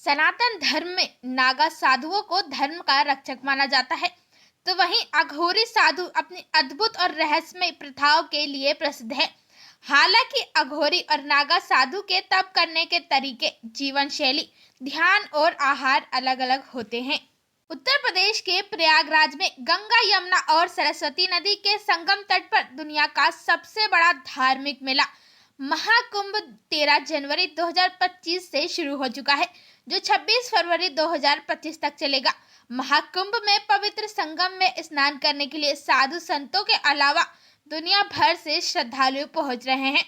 सनातन धर्म में नागा साधुओं को धर्म का रक्षक माना जाता है, तो वहीं अघोरी साधु अपनी अद्भुत और रहस्यमय प्रथाओं के लिए प्रसिद्ध है। हालांकि अघोरी और नागा साधु के तप करने के तरीके, जीवन शैली, ध्यान और आहार अलग अलग होते हैं। उत्तर प्रदेश के प्रयागराज में गंगा, यमुना और सरस्वती नदी के संगम तट पर दुनिया का सबसे बड़ा धार्मिक मेला महाकुंभ 13 जनवरी 2025 से शुरू हो चुका है, जो 26 फरवरी 2025 तक चलेगा। महाकुंभ में पवित्र संगम में स्नान करने के लिए साधु संतों के अलावा दुनिया भर से श्रद्धालु पहुंच रहे हैं।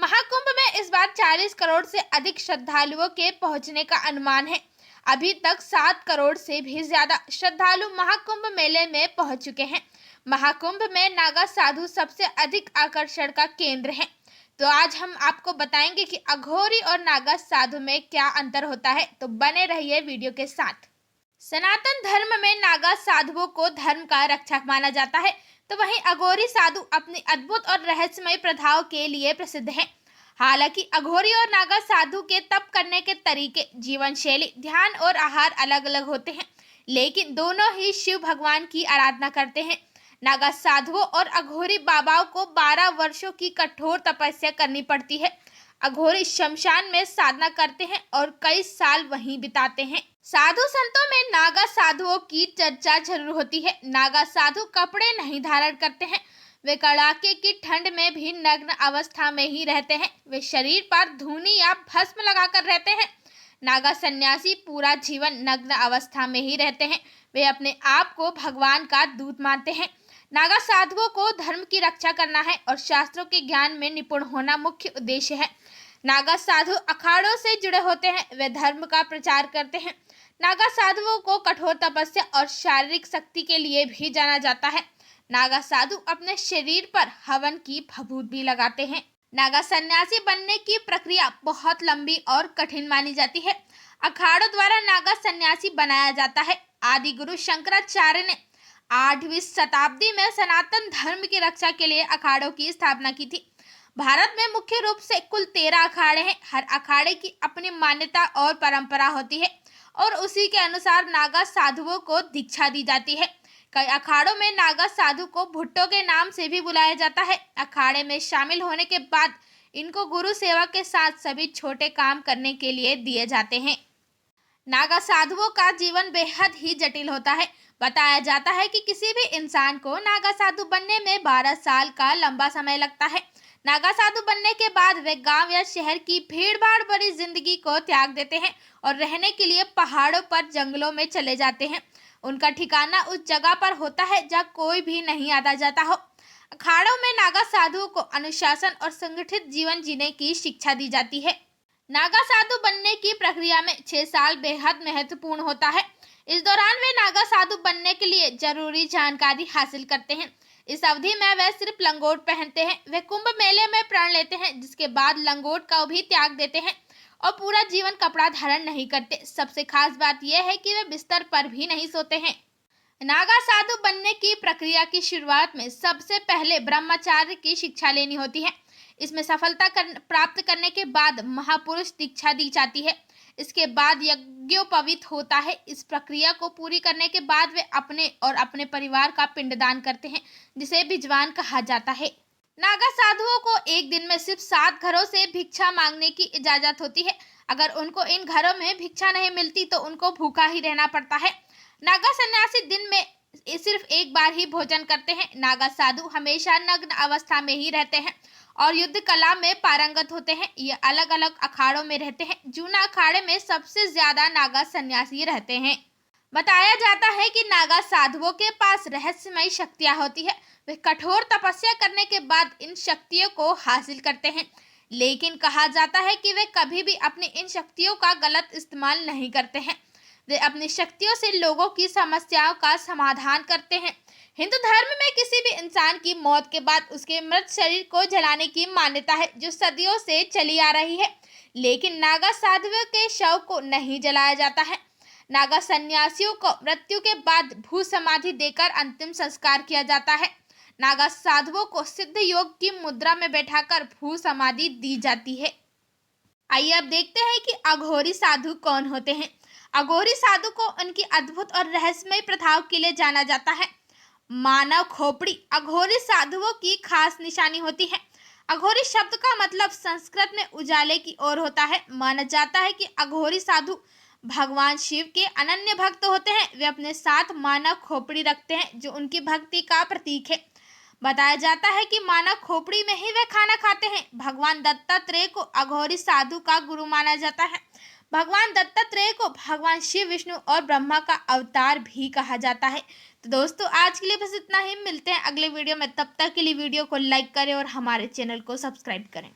महाकुंभ में इस बार 40 करोड़ से अधिक श्रद्धालुओं के पहुंचने का अनुमान है। अभी तक 7 करोड़ से भी ज्यादा श्रद्धालु महाकुंभ मेले में पहुंच चुके हैं। महाकुंभ में नागा साधु सबसे अधिक आकर्षण का केंद्र हैं। तो आज हम आपको बताएंगे कि अघोरी और नागा साधु में क्या अंतर होता है, तो बने रहिए वीडियो के साथ। सनातन धर्म में नागा साधुओं को धर्म का रक्षक माना जाता है, तो वहीं अघोरी साधु अपनी अद्भुत और रहस्यमय प्रथाओं के लिए प्रसिद्ध हैं। हालांकि अघोरी और नागा साधु के तप करने के तरीके, जीवन शैली, ध्यान और आहार अलग अलग होते हैं, लेकिन दोनों ही शिव भगवान की आराधना करते हैं। नागा साधुओं और अघोरी बाबाओं को 12 वर्षों की कठोर तपस्या करनी पड़ती है। अघोरी शमशान में साधना करते हैं और कई साल वहीं बिताते हैं। साधु संतों में नागा साधुओं की चर्चा जरूर होती है। नागा साधु कपड़े नहीं धारण करते हैं। वे कड़ाके की ठंड में भी नग्न अवस्था में ही रहते हैं। वे शरीर पर धूनी या भस्म लगाकर रहते हैं। नागा सन्यासी पूरा जीवन नग्न अवस्था में ही रहते हैं। वे अपने आप को भगवान का दूत मानते हैं। नागा साधुओं को धर्म की रक्षा करना है और शास्त्रों के ज्ञान में निपुण होना मुख्य उद्देश्य है। नागा साधु अखाड़ों से जुड़े होते हैं। वे धर्म का प्रचार करते हैं। नागा साधुओं को कठोर तपस्या और शारीरिक शक्ति के लिए भी जाना जाता है। नागा साधु अपने शरीर पर हवन की भभूत भी लगाते हैं। नागा सन्यासी बनने की प्रक्रिया बहुत लंबी और कठिन मानी जाती है। अखाड़ों द्वारा नागा सन्यासी बनाया जाता है। आदि गुरु शंकराचार्य ने 8वीं शताब्दी में सनातन धर्म की रक्षा के लिए अखाड़ों की स्थापना की थी। भारत में मुख्य रूप से कुल 13 अखाड़े हैं। हर अखाड़े की अपनी मान्यता और परंपरा होती है और उसी के अनुसार नागा साधुओं को दीक्षा दी जाती है। कई अखाड़ों में नागा साधु को भुट्टो के नाम से भी बुलाया जाता है। अखाड़े में शामिल होने के बाद इनको गुरु सेवा के साथ सभी छोटे काम करने के लिए दिए जाते हैं। नागा साधुओं का जीवन बेहद ही जटिल होता है। बताया जाता है कि किसी भी इंसान को नागा साधु बनने में 12 साल का लंबा समय लगता है। नागा साधु बनने के बाद वे गांव या शहर की भीड़-भाड़ भरी जिंदगी को त्याग देते हैं और रहने के लिए पहाड़ों पर, जंगलों में चले जाते हैं। उनका ठिकाना उस जगह पर होता है जहां कोई भी नहीं आता जाता हो। अखाड़ों में नागा साधुओं को अनुशासन और संगठित जीवन जीने की शिक्षा दी जाती है। नागा साधु बनने की प्रक्रिया में 6 साल बेहद महत्वपूर्ण होता है। इस दौरान वे नागा साधु बनने के लिए जरूरी जानकारी हासिल करते हैं। इस अवधि में वे सिर्फ लंगोट पहनते हैं। वे कुंभ मेले में प्रण लेते हैं, जिसके बाद लंगोट का भी त्याग देते हैं और पूरा जीवन कपड़ा धारण नहीं करते। सबसे खास बात यह है कि वे बिस्तर पर भी नहीं सोते हैं। नागा साधु बनने की प्रक्रिया की शुरुआत में सबसे पहले ब्रह्मचार्य की शिक्षा लेनी होती है। इसमें सफलता प्राप्त करने के बाद महापुरुष दीक्षा दी जाती है। इसके बाद यज्ञोपवीत होता है। इस प्रक्रिया को पूरी करने के बाद वे अपने और अपने परिवार का पिंडदान करते हैं, जिसे बिजवान कहा जाता है। नागा साधुओं को एक दिन में सिर्फ 7 घरों से भिक्षा मांगने की इजाजत होती है। अगर उनको इन घरों में भिक्षा नहीं मिलती तो उनको भूखा ही रहना पड़ता है। नागा सन्यासी दिन में सिर्फ एक बार ही भोजन करते हैं। नागा साधु हमेशा नग्न अवस्था में ही रहते हैं और युद्ध कला में पारंगत होते हैं। ये अलग अलग अखाड़ों में रहते हैं। जूना अखाड़े में सबसे ज्यादा नागा सन्यासी रहते हैं। बताया जाता है कि नागा साधुओं के पास रहस्यमय शक्तियां होती है। वे कठोर तपस्या करने के बाद इन शक्तियों को हासिल करते हैं, लेकिन कहा जाता है कि वे कभी भी अपनी इन शक्तियों का गलत इस्तेमाल नहीं करते हैं। वे अपनी शक्तियों से लोगों की समस्याओं का समाधान करते हैं। हिंदू धर्म में किसी भी इंसान की मौत के बाद उसके मृत शरीर को जलाने की मान्यता है, जो सदियों से चली आ रही है। लेकिन नागा साधुओं के शव को नहीं जलाया जाता है। नागा सन्यासियों को मृत्यु के बाद भू समाधि देकर अंतिम संस्कार किया जाता है। नागा साधुओं को सिद्ध योग की मुद्रा में बैठाकर भू समाधि दी जाती है। आइए अब देखते हैं कि अघोरी साधु कौन होते हैं। अघोरी साधु को उनकी अद्भुत और रहस्यमय प्रथाओं के लिए जाना जाता है। मानव खोपड़ी अघोरी साधुओं की खास निशानी होती है। अघोरी शब्द का मतलब संस्कृत में उजाले की ओर होता है। माना जाता है कि अघोरी साधु भगवान शिव के अनन्य भक्त होते हैं। वे अपने साथ मानव खोपड़ी रखते हैं जो उनकी भक्ति का प्रतीक है। बताया जाता है कि मानव खोपड़ी में ही वे खाना खाते हैं। भगवान दत्तात्रेय को अघोरी साधु का गुरु माना जाता है। भगवान दत्तात्रेय को भगवान शिव, विष्णु और ब्रह्मा का अवतार भी कहा जाता है। तो दोस्तों, आज के लिए बस इतना ही। मिलते हैं अगले वीडियो में। तब तक के लिए वीडियो को लाइक करें और हमारे चैनल को सब्सक्राइब करें।